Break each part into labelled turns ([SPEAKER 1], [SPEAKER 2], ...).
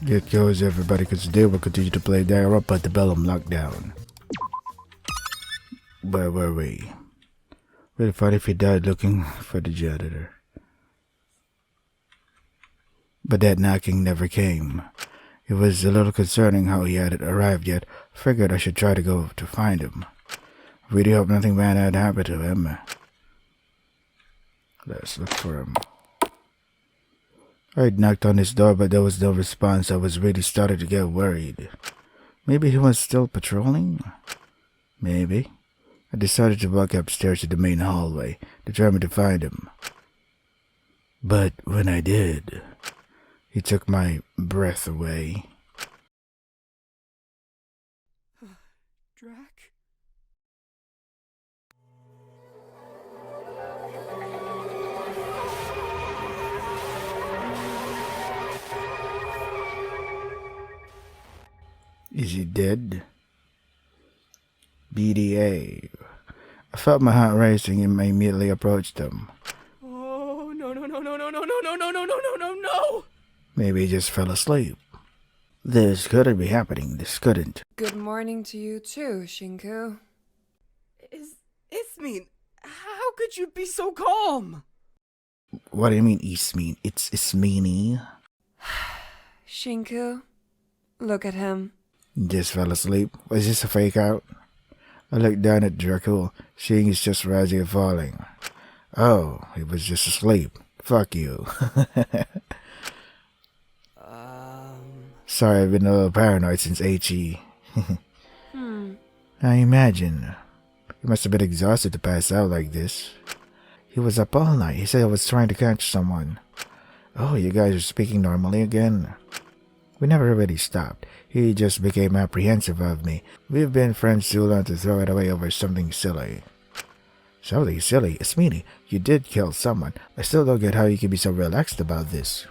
[SPEAKER 1] It goes everybody because they will continue to play Danganronpa Antebellum lockdown. Where were we? Really funny if he died looking for the janitor. But that knocking never came. It was a little concerning how he hadn't arrived yet. Figured I should try to go to find him. Really hope nothing bad had happened to him. Let's look for him. I knocked on his door, but there was no response. I was really starting to get worried. Maybe he was still patrolling? Maybe. I decided to walk upstairs to the main hallway, determined to find him. But when I did, he took my breath away.
[SPEAKER 2] Drac?
[SPEAKER 1] Is he dead? BDA. I felt my heart racing and I immediately approached him.
[SPEAKER 2] Oh, no.
[SPEAKER 1] Maybe he just fell asleep. This couldn't be happening. This couldn't.
[SPEAKER 3] Good morning to you too, Shinku.
[SPEAKER 2] Ismene, how could you be so calm?
[SPEAKER 1] What do you mean, Ismene? It's Ismene.
[SPEAKER 3] Shinku, look at him.
[SPEAKER 1] Just fell asleep. Was this a fake out? I looked down at Dracul, seeing he's just rising and falling. Oh, he was just asleep. Fuck you. Sorry, I've been a little paranoid since HE. I imagine. He must have been exhausted to pass out like this. He was up all night. He said I was trying to catch someone. Oh, you guys are speaking normally again. We never really stopped. He just became apprehensive of me. We've been friends too long to throw it away over something silly. Something silly? Ismene, you did kill someone. I still don't get how you can be so relaxed about this.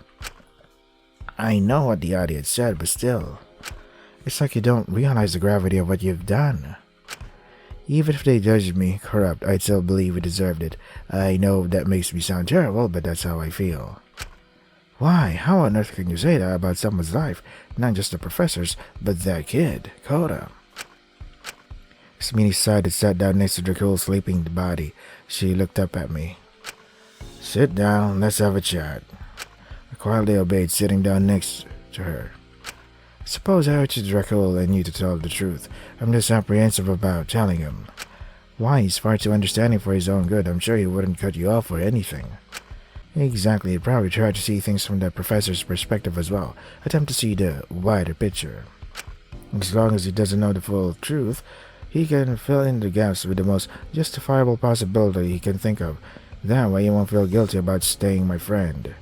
[SPEAKER 1] I know what the audience said, but still. It's like you don't realize the gravity of what you've done. Even if they judged me corrupt, I'd still believe we deserved it. I know that makes me sound terrible, but that's how I feel. Why? How on earth can you say that about someone's life? Not just the professor's, but that kid, Koda. Ismene sighed and sat down next to Dracul's sleeping body. She looked up at me. Sit down, let's have a chat. I quietly obeyed, sitting down next to her. Suppose I urged Dracul and you to tell the truth. I'm just apprehensive about telling him. Why? He's far too understanding for his own good. I'm sure he wouldn't cut you off for anything. Exactly, he'd probably try to see things from the professor's perspective as well. Attempt to see the wider picture. As long as he doesn't know the full truth, he can fill in the gaps with the most justifiable possibility he can think of. That way he won't feel guilty about staying my friend.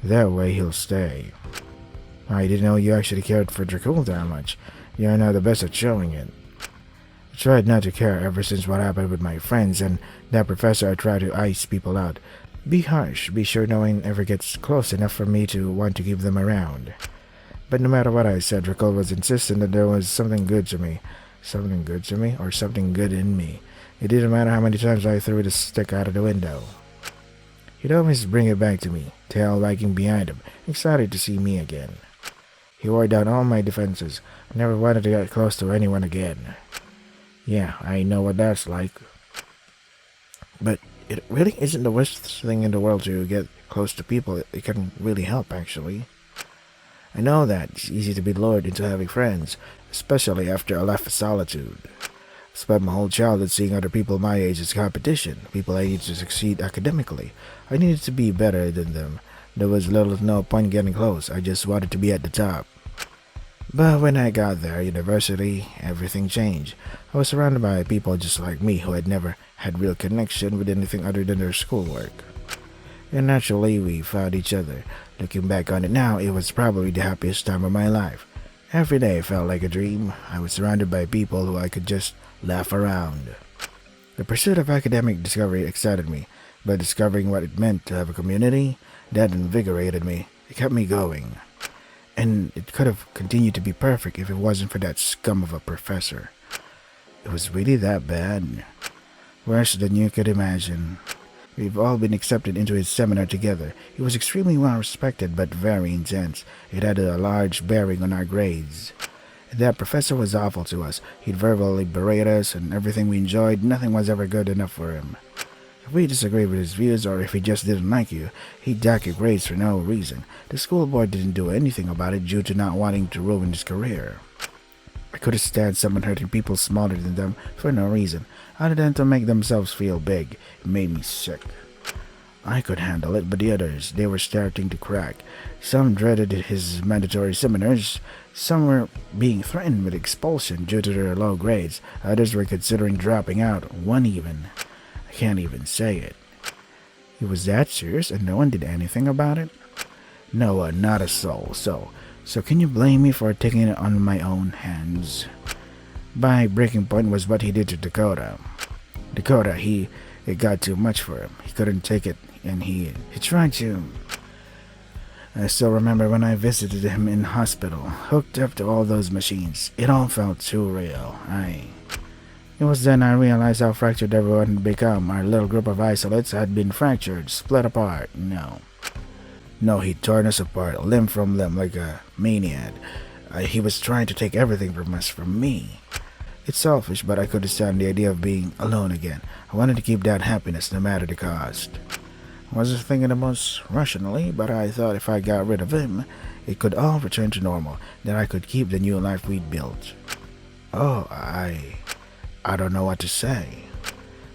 [SPEAKER 1] That way he'll stay. I didn't know you actually cared for Dracul that much. You're not the best at showing it. I tried not to care ever since what happened with my friends and that professor. I tried to ice people out. Be harsh, be sure no one ever gets close enough for me to want to keep them around. But no matter what I said, Dracul was insistent that there was something good to me. Something good to me, or something good in me. It didn't matter how many times I threw the stick out of the window. He'd always bring it back to me, tail wagging behind him, excited to see me again. He wore down all my defenses. I never wanted to get close to anyone again. Yeah, I know what that's like. But it really isn't the worst thing in the world to get close to people. It can really help, actually. I know that it's easy to be lured into having friends, especially after a life of solitude. I spent my whole childhood seeing other people my age as competition, people I needed to succeed academically. I needed to be better than them. There was little to no point getting close. I just wanted to be at the top. But when I got there, university, everything changed. I was surrounded by people just like me who had never had real connection with anything other than their schoolwork. And naturally, we found each other. Looking back on it now, it was probably the happiest time of my life. Every day felt like a dream. I was surrounded by people who I could just laugh around. The pursuit of academic discovery excited me, but discovering what it meant to have a community, that invigorated me. It kept me going. And it could have continued to be perfect if it wasn't for that scum of a professor. It was really that bad. Worse than you could imagine. We've all been accepted into his seminar together. He was extremely well respected but very intense. It had a large bearing on our grades. That professor was awful to us. He'd verbally berate us, and everything we enjoyed, nothing was ever good enough for him. If we disagreed with his views or if he just didn't like you, he'd dock your grades for no reason. The school board didn't do anything about it due to not wanting to ruin his career. I couldn't stand someone hurting people smaller than them for no reason, other than to make themselves feel big. It made me sick. I could handle it, but the others, they were starting to crack. Some dreaded his mandatory seminars. Some were being threatened with expulsion due to their low grades. Others were considering dropping out, one even. I can't even say it. He was that serious and no one did anything about it? No one, not a soul. So can you blame me for taking it on my own hands? My breaking point was what he did to Dakota. It got too much for him. He couldn't take it, and he tried to. I still remember when I visited him in hospital, hooked up to all those machines. It all felt too real. It was then I realized how fractured everyone had become. Our little group of isolates had been fractured, split apart. No, he torn us apart, limb from limb, like a maniac. He was trying to take everything from us, from me. It's selfish, but I couldn't stand the idea of being alone again. I wanted to keep that happiness no matter the cost. I wasn't thinking the most rationally, but I thought if I got rid of him, it could all return to normal, that I could keep the new life we'd built. Oh, I don't know what to say.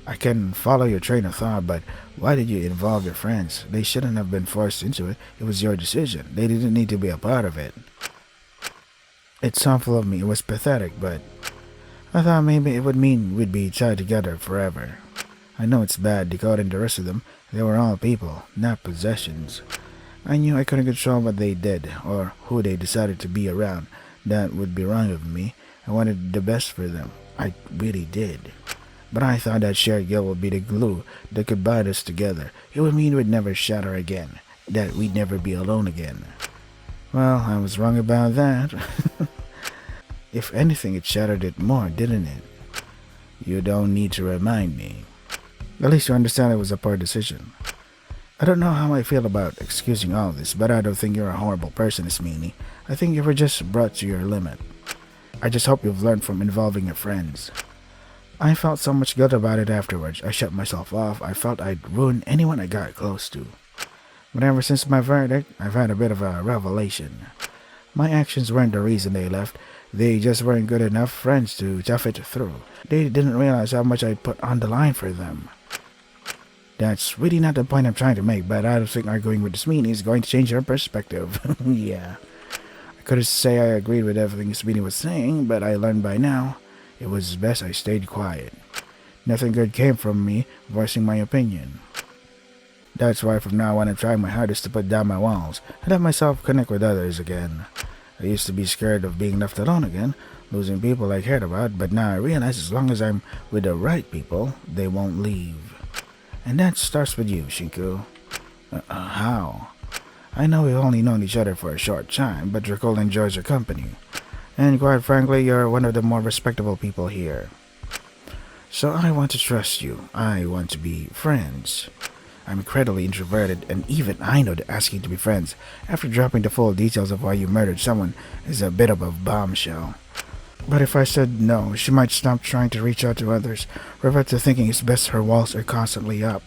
[SPEAKER 1] I can follow your train of thought, but why did you involve your friends? They shouldn't have been forced into it. It was your decision. They didn't need to be a part of it. It's awful of me. It was pathetic, but I thought maybe it would mean we'd be tied together forever. I know it's bad, Dakota and the rest of them. They were all people, not possessions. I knew I couldn't control what they did, or who they decided to be around. That would be wrong of me. I wanted the best for them. I really did. But I thought that shared guilt would be the glue that could bind us together. It would mean we'd never shatter again. That we'd never be alone again. Well, I was wrong about that. If anything, it shattered it more, didn't it? You don't need to remind me. At least you understand it was a poor decision. I don't know how I feel about excusing all this, but I don't think you're a horrible person, Ismini. I think you were just brought to your limit. I just hope you've learned from involving your friends. I felt so much guilt about it afterwards. I shut myself off. I felt I'd ruin anyone I got close to. But ever since my verdict, I've had a bit of a revelation. My actions weren't the reason they left. They just weren't good enough friends to tough it through. They didn't realize how much I'd put on the line for them. That's really not the point I'm trying to make, but I don't think arguing with Smini is going to change her perspective. Yeah. I couldn't say I agreed with everything Smini was saying, but I learned by now it was best I stayed quiet. Nothing good came from me voicing my opinion. That's why from now on I'm trying my hardest to put down my walls and let myself connect with others again. I used to be scared of being left alone again, losing people I cared about, but now I realize as long as I'm with the right people, they won't leave. And that starts with you, Shinku. How? I know we've only known each other for a short time, but Dracul enjoys your company. And quite frankly, you're one of the more respectable people here. So I want to trust you. I want to be friends. I'm incredibly introverted, and even I know that asking to be friends after dropping the full details of why you murdered someone is a bit of a bombshell. But if I said no, she might stop trying to reach out to others, revert to thinking it's best her walls are constantly up.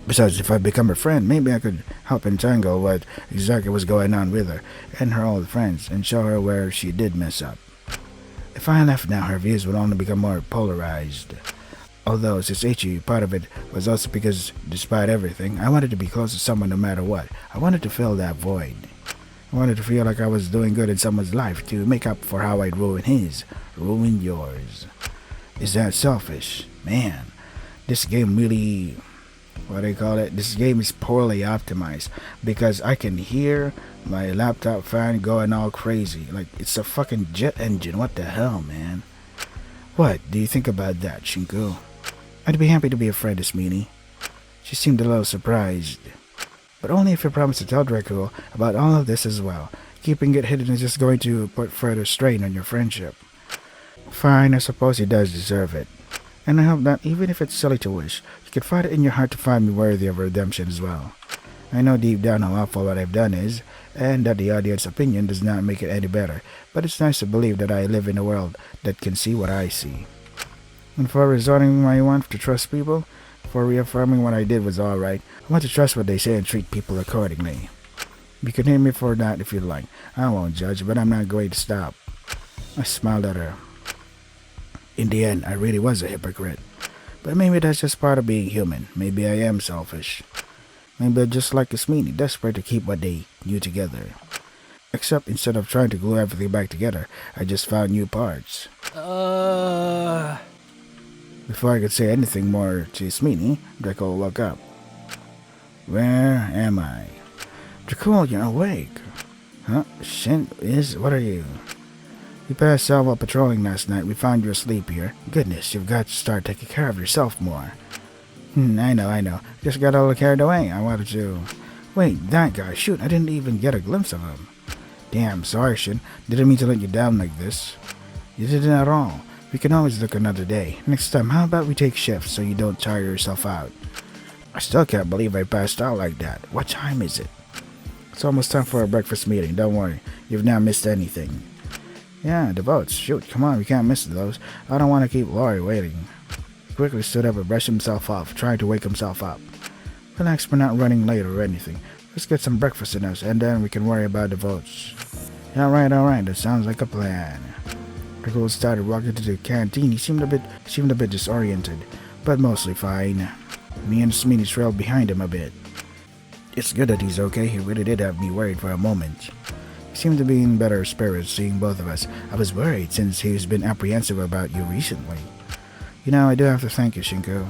[SPEAKER 1] Besides, if I become her friend, maybe I could help entangle what exactly was going on with her and her old friends and show her where she did mess up. If I left now, her views would only become more polarized. Although, since Ichi, part of it was also because, despite everything, I wanted to be close to someone no matter what. I wanted to fill that void. I wanted to feel like I was doing good in someone's life to make up for how I'd ruin his, ruin yours. Is that selfish? Man, this game really... This game is poorly optimized because I can hear my laptop fan going all crazy. Like, it's a fucking jet engine. What the hell, man? What do you think about that, Shinku? I'd be happy to be a friend of Smini. She seemed a little surprised. But only if you promise to tell Dracul about all of this as well. Keeping it hidden is just going to put further strain on your friendship. Fine, I suppose he does deserve it. And I hope that even if it's silly to wish, you can find it in your heart to find me worthy of redemption as well. I know deep down how awful what I've done is, and that the audience opinion does not make it any better, but it's nice to believe that I live in a world that can see what I see. And for resorting my want to trust people, for reaffirming what I did was alright, I want to trust what they say and treat people accordingly. You can hate me for that if you like. I won't judge, but I'm not going to stop. I smiled at her. In the end, I really was a hypocrite. But maybe that's just part of being human. Maybe I am selfish. Maybe I'm just like a Smeeney, desperate to keep what they knew together. Except instead of trying to glue everything back together, I just found new parts. Before I could say anything more to Smeeney, Draco woke up. Where am I? Draco, you're awake. Huh? What are you? You passed out while patrolling last night. We found you asleep here. Goodness, you've got to start taking care of yourself more. I know. Just got a little carried away. I wanted to... Wait, that guy. Shoot, I didn't even get a glimpse of him. Damn, sorry, Shin. Didn't mean to let you down like this. You didn't at all. We can always look another day. Next time, how about we take shifts so you don't tire yourself out? I still can't believe I passed out like that. What time is it? It's almost time for a breakfast meeting. Don't worry. You've not missed anything. Yeah, the votes. Shoot, come on, we can't miss those. I don't want to keep Laurie waiting. He quickly stood up and brushed himself off, trying to wake himself up. Relax, we're not running late or anything. Let's get some breakfast in us, and then we can worry about the votes. Alright, that sounds like a plan. Draco started walking to the canteen. He seemed a bit disoriented, but mostly fine. Me and Smeeney trailed behind him a bit. It's good that he's okay. He really did have me worried for a moment. He seemed to be in better spirits seeing both of us. I was worried since he's been apprehensive about you recently. You know, I do have to thank you, Shinko.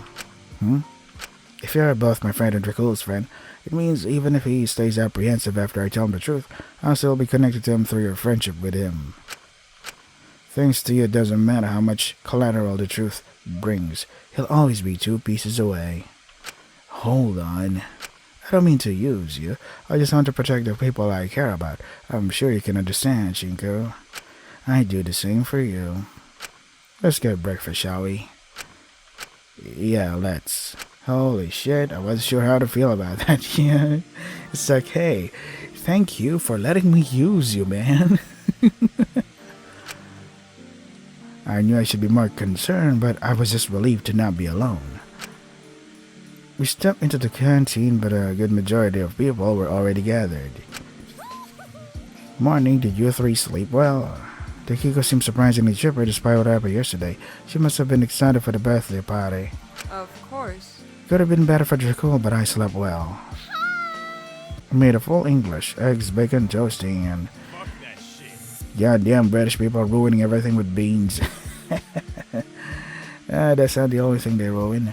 [SPEAKER 1] If you're both my friend and Draco's friend, it means even if he stays apprehensive after I tell him the truth, I'll still be connected to him through your friendship with him. Thanks to you, it doesn't matter how much collateral the truth brings. He'll always be 2 pieces away. Hold on. I don't mean to use you. I just want to protect the people I care about. I'm sure you can understand, Shinko. I do the same for you. Let's get breakfast, shall we? Yeah, let's. Holy shit, I wasn't sure how to feel about that. Yeah. It's like, hey, thank you for letting me use you, man. I knew I should be more concerned, but I was just relieved to not be alone. We stepped into the canteen, but a good majority of people were already gathered. Morning, did you 3 sleep well? Takiko seemed surprisingly chipper despite what happened yesterday. She must have been excited for the birthday party.
[SPEAKER 3] Of course.
[SPEAKER 1] Could have been better for Draco, but I slept well. I made a full English, eggs, bacon, toasting, and...
[SPEAKER 4] Fuck that shit.
[SPEAKER 1] Goddamn British people ruining everything with beans. That's not the only thing they ruin.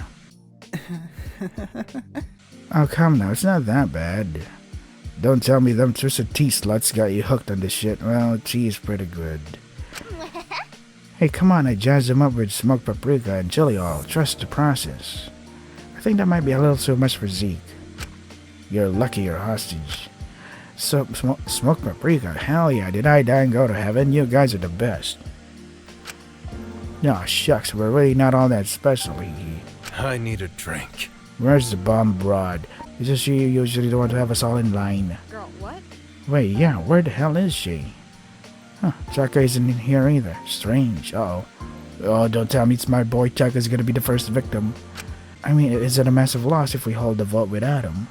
[SPEAKER 1] Oh, come now, it's not that bad. Don't tell me them twisted tea sluts got you hooked on this shit. Well, tea is pretty good. Hey, come on, I jazzed them up with smoked paprika and chili oil. Trust the process. I think that might be a little too much for Zeke. You're lucky you're hostage. So, smoked paprika, hell yeah, did I die and go to heaven? You guys are the best. Aw, shucks, we're really not all that special,
[SPEAKER 4] I need a drink.
[SPEAKER 1] Where's the bomb broad? Isn't she usually the one to have us all in line?
[SPEAKER 3] Girl, what?
[SPEAKER 1] Wait, yeah, where the hell is she? Huh, Chaka isn't in here either. Strange, uh-oh. Oh, don't tell me it's my boy Chaka's gonna be the first victim. I mean, is it a massive loss if we hold the vote without him?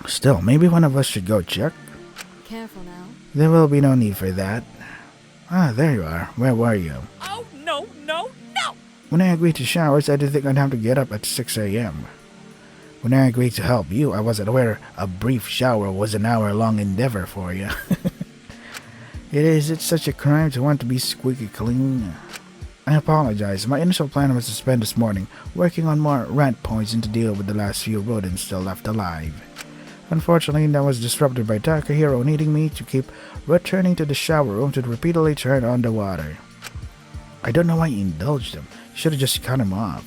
[SPEAKER 1] Still, maybe one of us should go check.
[SPEAKER 3] Careful now.
[SPEAKER 1] There will be no need for that. Ah, there you are. Where were you?
[SPEAKER 2] Oh, no.
[SPEAKER 1] When I agreed to showers, I didn't think I'd have to get up at 6 a.m. When I agreed to help you, I wasn't aware a brief shower was an hour-long endeavor for you. It's such a crime to want to be squeaky clean. I apologize. My initial plan was to spend this morning working on more rat poison to deal with the last few rodents still left alive. Unfortunately, that was disrupted by Takahiro needing me to keep returning to the shower room to repeatedly turn on the water. I don't know why you indulged him. You should have just cut him off.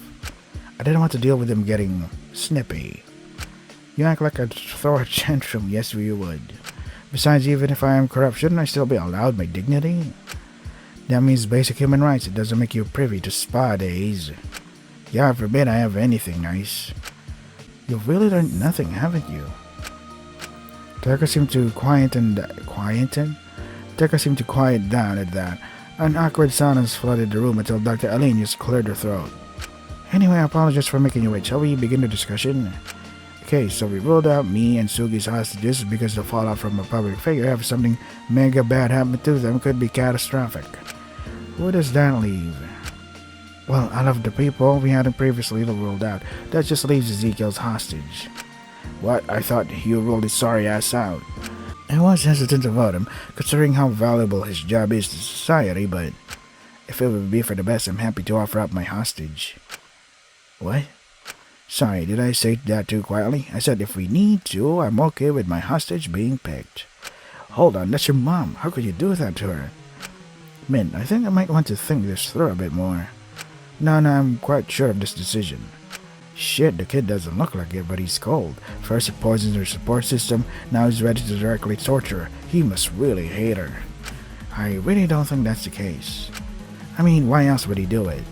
[SPEAKER 1] I didn't want to deal with him getting snippy. You act like I'd throw a tantrum. Yes, you would. Besides, even if I am corrupt, shouldn't I still be allowed my dignity? That means basic human rights. It doesn't make you privy to spa days. God forbid I have anything nice. You've really learned nothing, haven't you? Tekka seemed to quiet down at that. An awkward silence flooded the room until Dr. Alenius cleared her throat. Anyway, I apologize for making you wait. Shall we begin the discussion? Okay, so we ruled out me and Sugi's hostages because the fallout from a public figure if something mega bad happened to them could be catastrophic. Where does that leave? Well, out of the people we hadn't previously ruled out, that just leaves Ezekiel's hostage. What? I thought you ruled his sorry ass out. I was hesitant to vote him, considering how valuable his job is to society, but if it would be for the best, I'm happy to offer up my hostage. What? Sorry, did I say that too quietly? I said if we need to, I'm okay with my hostage being picked. Hold on, that's your mom. How could you do that to her? Min, I think I might want to think this through a bit more. No, I'm quite sure of this decision. Shit, the kid doesn't look like it, but he's cold. First he poisons her support system, now he's ready to directly torture her. He must really hate her. I really don't think that's the case. I mean, why else would he do it?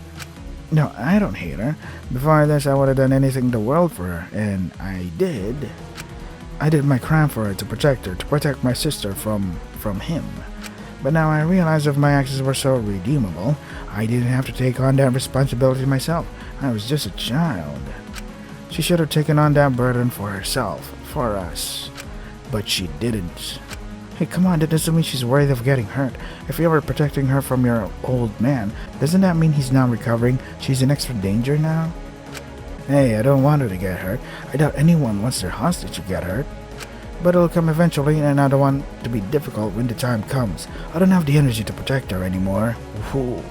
[SPEAKER 1] No, I don't hate her. Before this, I would have done anything in the world for her, and I did. I did my crime for her, to protect her, to protect my sister from him. But now I realize if my actions were so redeemable, I didn't have to take on that responsibility myself. I was just a child. She should have taken on that burden for herself, for us. But she didn't. Hey, come on, that doesn't mean she's worried of getting hurt. If you were protecting her from your old man, doesn't that mean he's now recovering? She's in extra danger now? Hey, I don't want her to get hurt. I doubt anyone wants their hostage to get hurt. But it'll come eventually, and I don't want it to be difficult when the time comes. I don't have the energy to protect her anymore. Ooh.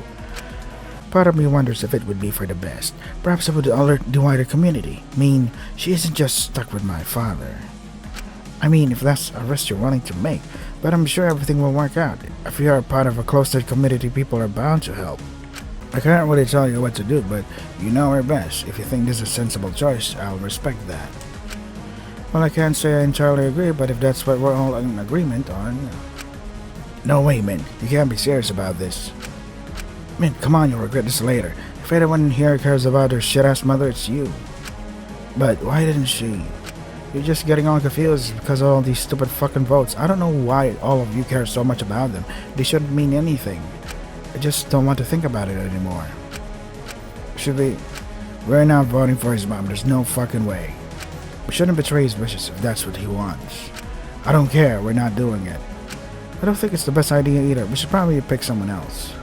[SPEAKER 1] Part of me wonders if it would be for the best. Perhaps it would alert the wider community. She isn't just stuck with my father. I mean, if that's a risk you're willing to make, but I'm sure everything will work out. If you are part of a close-knit community, people are bound to help. I can't really tell you what to do, but you know our best. If you think this is a sensible choice, I'll respect that. Well, I can't say I entirely agree, but if that's what we're all in agreement on... No way, Min. You can't be serious about this. Min, come on, you'll regret this later. If anyone here cares about her shit-ass mother, it's you. But why didn't she? You're just getting all confused because of all these stupid fucking votes. I don't know why all of you care so much about them. They shouldn't mean anything. I just don't want to think about it anymore. We're not voting for his mom. There's no fucking way. We shouldn't betray his wishes if that's what he wants. I don't care. We're not doing it. I don't think it's the best idea either. We should probably pick someone else.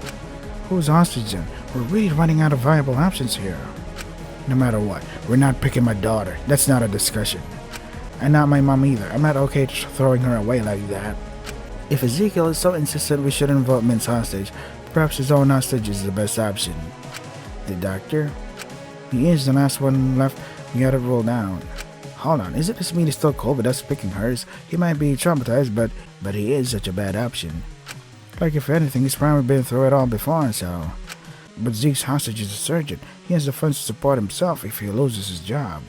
[SPEAKER 1] Who's hostage then? We're really running out of viable options here. No matter what, we're not picking my daughter. That's not a discussion. And not my mom either. I'm not okay throwing her away like that. If Ezekiel is so insistent we shouldn't vote Min's hostage, perhaps his own hostage is the best option. The doctor? He is the last one left. We gotta rule down. Hold on, is it this mean he's still cold but us picking hers? He might be traumatized, but he is such a bad option. Like if anything, he's probably been through it all before, so... But Zeke's hostage is a surgeon. He has the funds to support himself if he loses his job.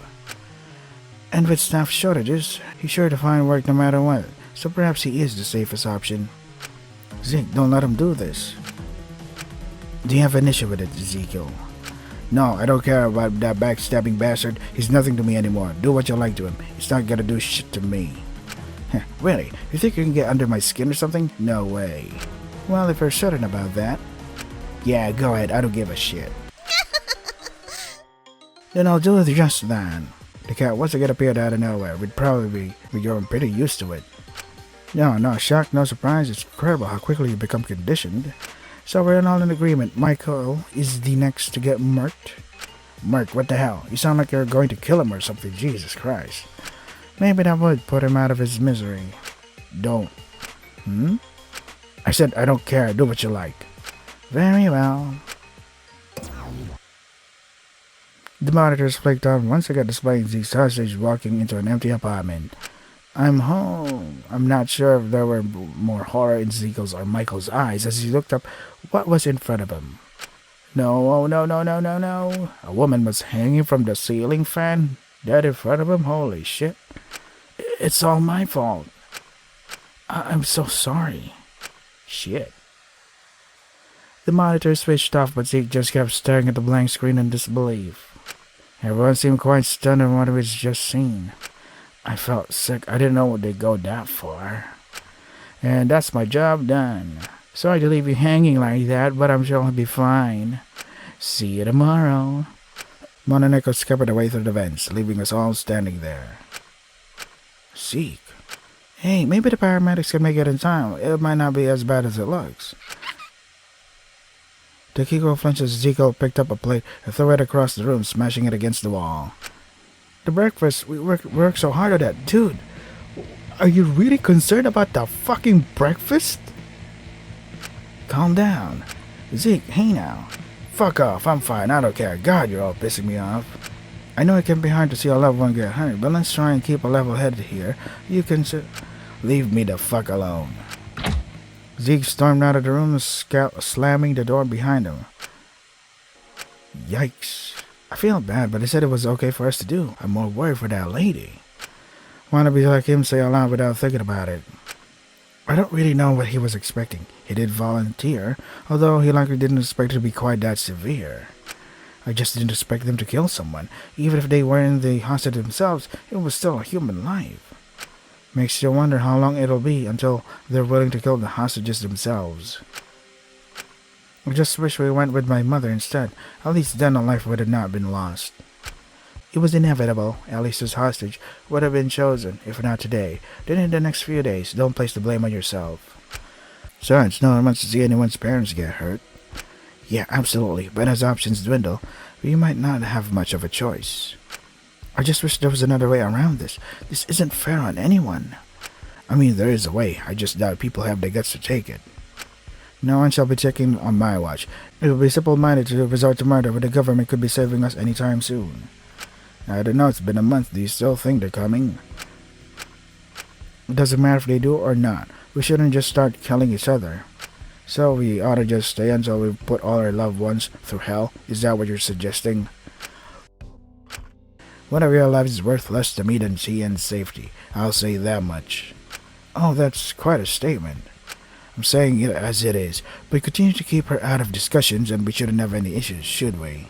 [SPEAKER 1] And with staff shortages, he's sure to find work no matter what, so perhaps he is the safest option. Zeke, don't let him do this. Do you have an issue with it, Ezekiel? No, I don't care about that backstabbing bastard. He's nothing to me anymore. Do what you like to him. He's not gonna do shit to me. Really? You think you can get under my skin or something? No way. Well, if you're certain about that... Yeah, go ahead. I don't give a shit. Then I'll do just that. The cat once again appeared out of nowhere. We'd probably be growing pretty used to it. No shock, no surprise. It's incredible how quickly you become conditioned. So we're all in agreement. Maiko is the next to get murked. Murk, what the hell? You sound like you're going to kill him or something. Jesus Christ. Maybe that would put him out of his misery. Don't. I said I don't care. Do what you like. Very well. The monitors flicked on once again, displaying Zeke's hostage walking into an empty apartment. I'm home. I'm not sure if there were more horror in Ezekiel's or Michael's eyes as he looked up what was in front of him. No, oh, no. A woman was hanging from the ceiling fan dead in front of him. Holy shit. It's all my fault. I'm so sorry. Shit. The monitor switched off, but Zeke just kept staring at the blank screen in disbelief. Everyone seemed quite stunned on what was just seen. I felt sick. I didn't know they'd go that far. And that's my job done. Sorry to leave you hanging like that, but I'm sure I'll be fine. See you tomorrow. Mononeko scampered away through the vents, leaving us all standing there. Zeke. Hey, maybe the paramedics can make it in time. It might not be as bad as it looks. Takiko flinched as Zeke picked up a plate and threw it across the room, smashing it against the wall. The breakfast, we worked so hard on that. Dude, are you really concerned about the fucking breakfast? Calm down. Zeke, hey now. Fuck off, I'm fine, I don't care. God, you're all pissing me off. I know it can be hard to see a loved one get hurt, but let's try and keep a level head here. You can leave me the fuck alone. Zeke stormed out of the room, slamming the door behind him. Yikes. I feel bad, but he said it was okay for us to do. I'm more worried for that lady. Wanna be like him, say aloud without thinking about it. I don't really know what he was expecting. He did volunteer, although he likely didn't expect it to be quite that severe. I just didn't expect them to kill someone. Even if they weren't the hostage themselves, it was still a human life. Makes you wonder how long it'll be until they're willing to kill the hostages themselves. I just wish we went with my mother instead. At least then a life would have not been lost. It was inevitable. Alice's hostage would have been chosen, if not today. Then in the next few days, don't place the blame on yourself. Besides, no one wants to see anyone's parents get hurt. Yeah, absolutely, but as options dwindle, we might not have much of a choice. I just wish there was another way around this. This isn't fair on anyone. I mean, there is a way. I just doubt people have the guts to take it. No one shall be taken on my watch. It would be simple-minded to resort to murder when the government could be saving us anytime soon. I don't know, it's been a month. Do you still think they're coming? It doesn't matter if they do or not. We shouldn't just start killing each other. So we ought to just stay until we put all our loved ones through hell? Is that what you're suggesting? One of your lives is worth less to me than CN's safety. I'll say that much. Oh, that's quite a statement. I'm saying it as it is, but continue to keep her out of discussions and we shouldn't have any issues, should we?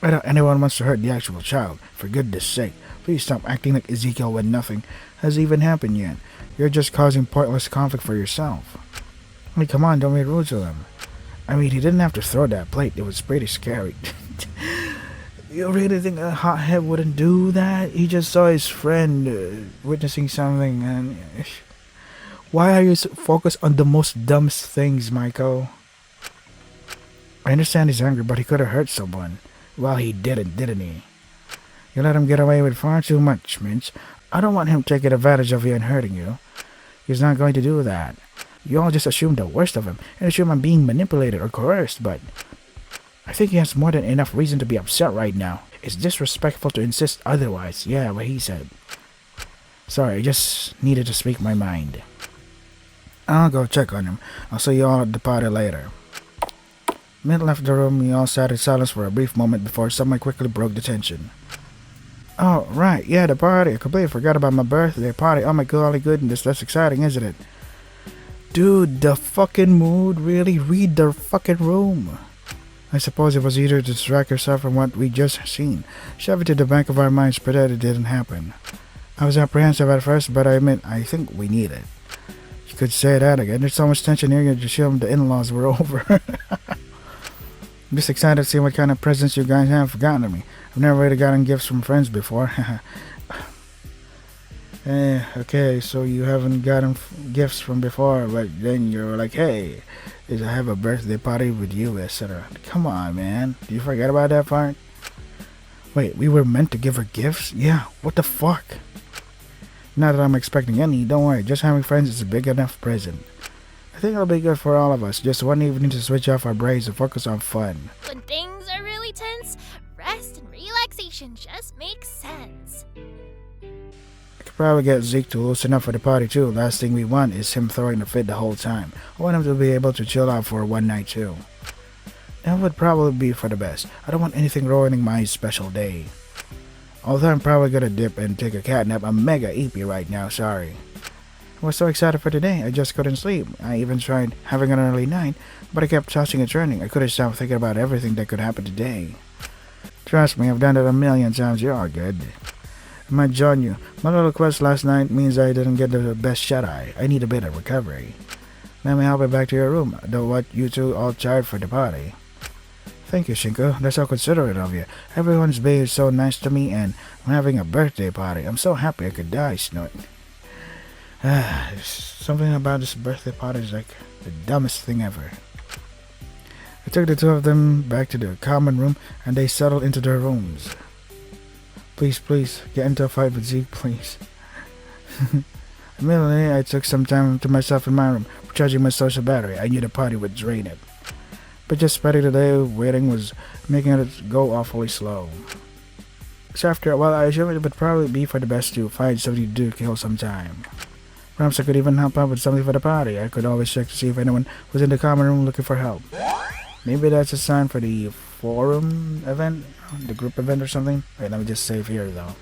[SPEAKER 1] I doubt anyone wants to hurt the actual child. For goodness sake, please stop acting like Ezekiel when nothing has even happened yet. You're just causing pointless conflict for yourself. I mean, come on, don't be rude to him. I mean, he didn't have to throw that plate. It was pretty scary. You really think a hothead wouldn't do that? He just saw his friend witnessing something and... Why are you so focused on the most dumbest things, Maiko? I understand he's angry, but he could have hurt someone. Well, he didn't he? You let him get away with far too much, Minch. I don't want him taking advantage of you and hurting you. He's not going to do that. You all just assume the worst of him and assume I'm being manipulated or coerced, but... I think he has more than enough reason to be upset right now. It's disrespectful to insist otherwise. Yeah, what he said. Sorry, I just needed to speak my mind. I'll go check on him. I'll see you all at the party later. Mint left the room. We all sat in silence for a brief moment before someone quickly broke the tension. Oh, right. Yeah, the party. I completely forgot about my birthday party. Oh my golly goodness, that's exciting, isn't it? Dude, the fucking mood. Really? Read the fucking room. I suppose it was either to distract yourself from what we just seen. Shove it to the back of our minds, pretend it didn't happen. I was apprehensive at first, but I admit, I think we need it. You could say that again. There's so much tension here, you just assume the in-laws were over. I'm just excited to see what kind of presents you guys have gotten me. I've never really gotten gifts from friends before. Okay, so you haven't gotten gifts from before, but then you're like, hey, I have a birthday party with you, etc. Come on, man. Did you forget about that part? Wait, we were meant to give her gifts? Yeah, what the fuck? Not that I'm expecting any, don't worry. Just having friends is a big enough present. I think it'll be good for all of us. Just one evening to switch off our brains and focus on fun.
[SPEAKER 5] When things are really tense, rest and relaxation just makes sense.
[SPEAKER 1] I could probably get Zeke to loosen up for the party too. Last thing we want is him throwing a fit the whole time. I want him to be able to chill out for one night too. That would probably be for the best. I don't want anything ruining my special day. Although I'm probably gonna dip and take a cat nap, I'm mega eepy right now, sorry. I was so excited for today, I just couldn't sleep. I even tried having an early night, but I kept tossing and turning. I couldn't stop thinking about everything that could happen today. Trust me, I've done it a million times. You're all good. I might join you. My little quest last night means I didn't get the best shut-eye. I need a bit of recovery. Let me help you back to your room. Don't want you two all tired for the party. Thank you, Shinko. That's so considerate of you. Everyone's being so nice to me, and I'm having a birthday party. I'm so happy I could die, Snort. Something about this birthday party is like the dumbest thing ever. I took the two of them back to the common room, and they settled into their rooms. Please, get into a fight with Zeke, please. Immediately, I took some time to myself in my room, recharging my social battery. I knew the party would drain it. But just spending the day waiting was making it go awfully slow. So after a while, I assumed it would probably be for the best to find something to do to kill some time. Perhaps I could even help out with something for the party. I could always check to see if anyone was in the common room looking for help. Maybe that's a sign for the forum event, the group event or something. Wait, let me just save here though.